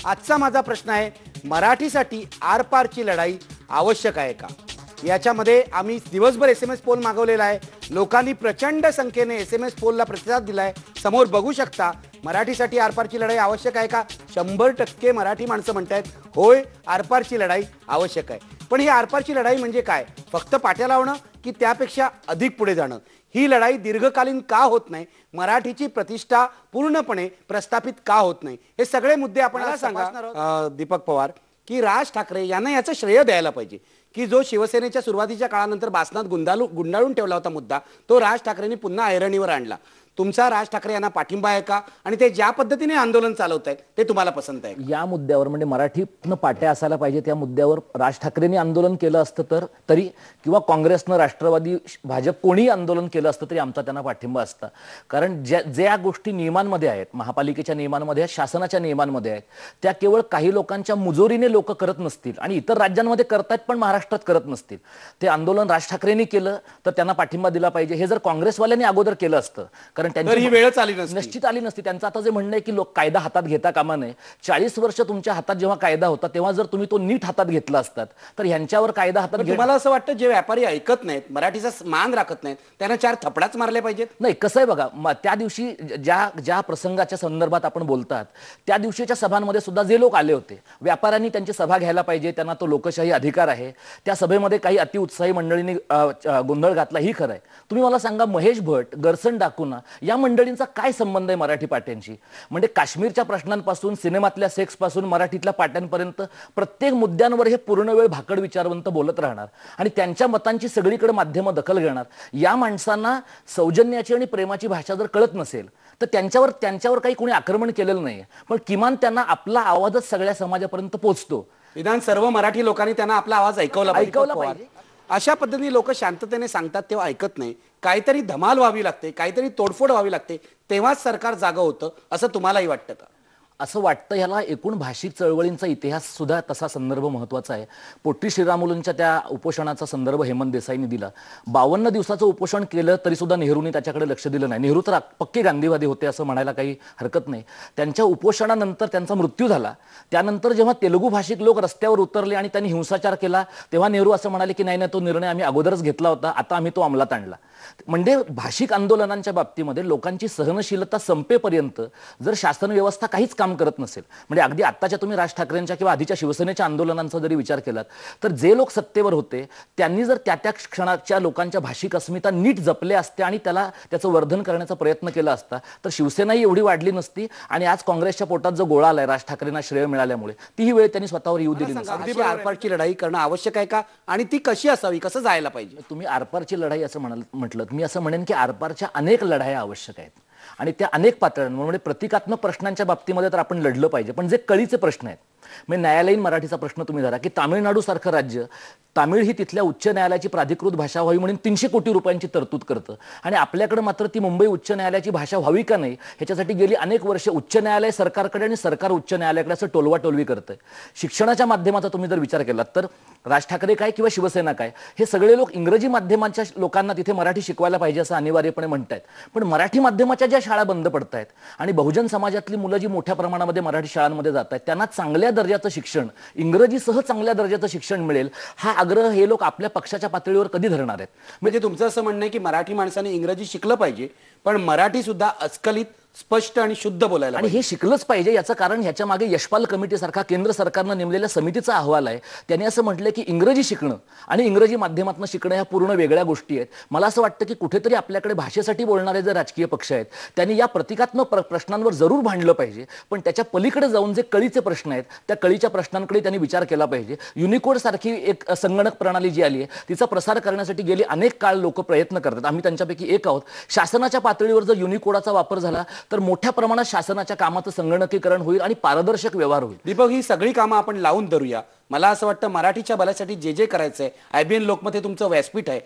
आजचा माझा प्रश्न आहे, मराठीसाठी आरपारची लढाई आवश्यक आहे का? याच्यामध्ये आम्ही दिवसभर SMS पोल मागवलेला आहे. लोकांनी प्रचंड संख्येने SMS पोलला प्रतिसाद दिलाय. समोर बघू शकता. मराठीसाठी आरपारची लढाई आवश्यक आहे का? 100% मराठी माणसं म्हणतात होय, आरपारची लढाई आवश्यक आहे. पण ही आरपारची लढाई म्हणजे काय? फक्त पाट्या लावणं की त्यापेक्षा अधिक पुढे जाणं? ही लढाई दीर्घकालीन का होत नाही? मराठीची प्रतिष्ठा पूर्णपणे प्रस्थापित का होत नाही? हे सगळे मुद्दे आपण आज सांगा दीपक पवार की राज ठाकरे यांना याचं श्रेय द्यायला पाहिजे की जो शिवसेनेच्या सुरुवातीच्या काळानंतर बासनात गुंडाळून ठेवला होता मुद्दा, तो राज ठाकरेंनी पुन्हा ऐरणीवर आणला. तुमचा राज ठाकरे यांना पाठिंबा आहे का? आणि ते ज्या पद्धतीने आंदोलन चालवत आहेत ते तुम्हाला पसंत आहे? या मुद्द्यावर म्हणजे मराठीतनं पाट्या असायला पाहिजे, त्या मुद्द्यावर राज ठाकरेंनी आंदोलन केलं असतं तरी किंवा काँग्रेसनं, राष्ट्रवादी, भाजप कोणीही आंदोलन केलं असतं तरी आमचा त्यांना पाठिंबा असता. कारण ज्या गोष्टी नियमांमध्ये आहेत, महापालिकेच्या नियमांमध्ये आहेत, शासनाच्या नियमांमध्ये आहेत, त्या केवळ काही लोकांच्या मुजोरीने लोक करत नसतील आणि इतर राज्यांमध्ये करतात पण महाराष्ट्रात करत नसतील. ते आंदोलन राज ठाकरेंनी केलं तर त्यांना पाठिंबा दिला पाहिजे. हे जर काँग्रेसवाल्यांनी अगोदर केलं असतं, कारण त्यांची वेळच आली नसती, निश्चित आली नसती. त्यांचं आता जे म्हणणं आहे की लोक कायदा हातात घेता कामा नये. 40 वर्ष तुमच्या हातात जेव्हा कायदा होता तेव्हा जर तुम्ही तो नीट हातात घेतला असतात तर ह्यांच्यावर कायदा हातात घेत. तुम्हाला असं वाटतं जे व्यापारी ऐकत नाहीत, मराठीचा मान राखत नाहीत, त्यांना 4 थपडाच मारले पाहिजेत? नाही, कसं आहे बघा, त्या दिवशी ज्या प्रसंगाच्या संदर्भात आपण बोलतात त्या दिवशीच्या सभांमध्ये सुद्धा जे लोक आले होते, व्यापाऱ्यांनी त्यांची सभा घ्यायला पाहिजे, त्यांना तो लोकशाही अधिकार आहे. त्या सभेमध्ये काही अतिउत्साही मंडळींनी गोंधळ घातला, ही खरं आहे. तुम्ही मला सांगा, महेश भट, गरसन डाकुना या मंडळींचा काय संबंध आहे मराठी पाट्यांशी? म्हणजे काश्मीरच्या प्रश्नांपासून, सिनेमातल्या सेक्स पासून, मराठीतल्या पाट्यांपर्यंत प्रत्येक मुद्द्यांवर हे पूर्ण वेळ भाकड विचारवंत बोलत राहणार आणि त्यांच्या मतांची सगळीकडे माध्यमं दखल घेणार. या माणसांना सौजन्याची आणि प्रेमाची भाषा जर कळत नसेल तर त्यांच्यावर काही कोणी आक्रमण केलेलं नाही, पण किमान त्यांना आपला आवाजच सगळ्या समाजापर्यंत पोहोचतो. निदान सर्व मराठी लोकांनी त्यांना आपला आवाज ऐकवला पाहिजे. अशा पद्धतीने लोक शांततेने सांगतात तेव्हा ऐकत नाही. काहीतरी धमाल व्हावी लागते, काहीतरी तोडफोड व्हावी लागते, तेव्हाच सरकार जागं होतं, असं तुम्हालाही वाटतं का? असं वाटतं. ह्याला एकूण भाषिक चळवळींचा इतिहास सुद्धा तसा संदर्भ महत्त्वाचा आहे. पोट्टी श्रीरामुलूंच्या त्या उपोषणाचा संदर्भ हेमंत देसाईंनी दिला. 52 दिवसाचं उपोषण केलं तरी सुद्धा नेहरूंनी त्याच्याकडे लक्ष दिलं नाही. नेहरू तर पक्के गांधीवादी होते असं म्हणायला काही हरकत नाही. त्यांच्या उपोषणानंतर त्यांचा मृत्यू झाला. त्यानंतर जेव्हा तेलुगू भाषिक लोक रस्त्यावर उतरले आणि त्यांनी हिंसाचार केला तेव्हा नेहरू असं म्हणाले की नाही, तो निर्णय आम्ही अगोदरच घेतला होता, आता आम्ही तो अंमलात आणला. म्हणजे भाषिक आंदोलनांच्या बाबतीमध्ये लोकांची सहनशीलता संपेपर्यंत जर शासन व्यवस्था काहीच काम करत नसेल, म्हणजे अगदी आत्ताच्या तुम्ही राज ठाकरेंच्या किंवा आधीच्या शिवसेनेच्या आंदोलनांचा जरी विचार केलात तर जे लोक सत्तेवर होते त्यांनी जर त्या क्षणाच्या लोकांच्या भाषिक अस्मिता नीट जपल्या असत्या आणि त्याचं वर्धन करण्याचा प्रयत्न केला असता तर शिवसेनाही एवढी वाढली नसती आणि आज काँग्रेसच्या पोटात जो गोळा आलाय राज ठाकरेंना श्रेय मिळाल्यामुळे तीही वेळ त्यांनी स्वतःवर येऊ दिली नसती. आरपारची लढाई करणं आवश्यक आहे का? आणि ती कशी असावी, कसं जायला पाहिजे? तुम्ही आरपारची लढाई असं म्हटलं, मी असं म्हणेन की आरपारच्या अनेक लढाया आवश्यक आहेत आणि त्या अनेक पातळ्यांवर. म्हणजे प्रतिकात्मक प्रश्नांच्या बाबतीमध्ये तर आपण लढलं पाहिजे, पण जे कळीचे प्रश्न आहेत, म्हणजे न्यायालयीन मराठीचा प्रश्न तुम्ही धरा की तामिळनाडू सारखं राज्य, तामिळ ही तिथल्या उच्च न्यायालयाची प्राधिकृत भाषा व्हावी म्हणून 300 कोटी रुपयांची तरतूद करतं आणि आपल्याकडे मात्र ती मुंबई उच्च न्यायालयाची भाषा व्हावी का नाही ह्याच्यासाठी गेली अनेक वर्ष उच्च न्यायालय सरकारकडे आणि सरकार उच्च न्यायालयाकडे असं टोलवाटोलवी करतंय. शिक्षणाच्या माध्यमाचा तुम्ही जर विचार केलात तर राज ठाकरे काय किंवा शिवसेना काय, हे सगळे लोक इंग्रजी माध्यमाच्या लोकांना तिथे मराठी शिकवायला पाहिजे असं अनिवार्यपणे म्हणतात, पण मराठी माध्यमाच्या ज्या शाळा बंद पडत आहेत आणि बहुजन समाजातली मुलं जी मोठ्या प्रमाणामध्ये मराठी शाळांमध्ये जात आहेत त्यांना चांगल्या दर्जाचं शिक्षण, इंग्रजीसह चांगल्या दर्जाचं शिक्षण मिळेल हा आग्रह हे लोक आपल्या पक्षाच्या पातळीवर कधी धरणार आहेत? म्हणजे तुमचं असं म्हणणं आहे की मराठी माणसाने इंग्रजी शिकलं पाहिजे, पण मराठी सुद्धा अस्खलित, स्पष्ट आणि शुद्ध बोलायला, आणि हे शिकलंच पाहिजे. याचं कारण ह्याच्या मागे यशपाल कमिटी सारखा केंद्र सरकारनं नेमलेल्या समितीचा अहवाल आहे. त्यांनी असं म्हटलं की इंग्रजी शिकणं आणि इंग्रजी माध्यमातून शिकणं ह्या पूर्ण वेगळ्या गोष्टी आहेत. मला असं वाटतं की कुठेतरी आपल्याकडे भाषेसाठी बोलणारे जे राजकीय पक्ष आहेत त्यांनी या प्रतिकात्मक प्रश्नांवर जरूर भांडलं पाहिजे, पण त्याच्या पलीकडे जाऊन जे कळीचे प्रश्न आहेत त्या कळीच्या प्रश्नांकडे त्यांनी विचार केला पाहिजे. युनिकोड सारखी एक संगणक प्रणाली जी आली आहे तिचा प्रसार करण्यासाठी गेली अनेक काळ लोक प्रयत्न करतात. आम्ही त्यांच्यापैकी एक आहोत. शासनाच्या पातळीवर जर युनिकोडाचा वापर झाला तर मोठ्या प्रमाणात शासनाच्या कामाचं संगणकीकरण होईल आणि पारदर्शक व्यवहार होईल. दीपक, ही सगळी कामं आपण लावून धरूया. मला असं वाटतं मराठीच्या भल्यासाठी जे करायचंय, IBN लोकमत हे तुमचं व्यासपीठ आहे.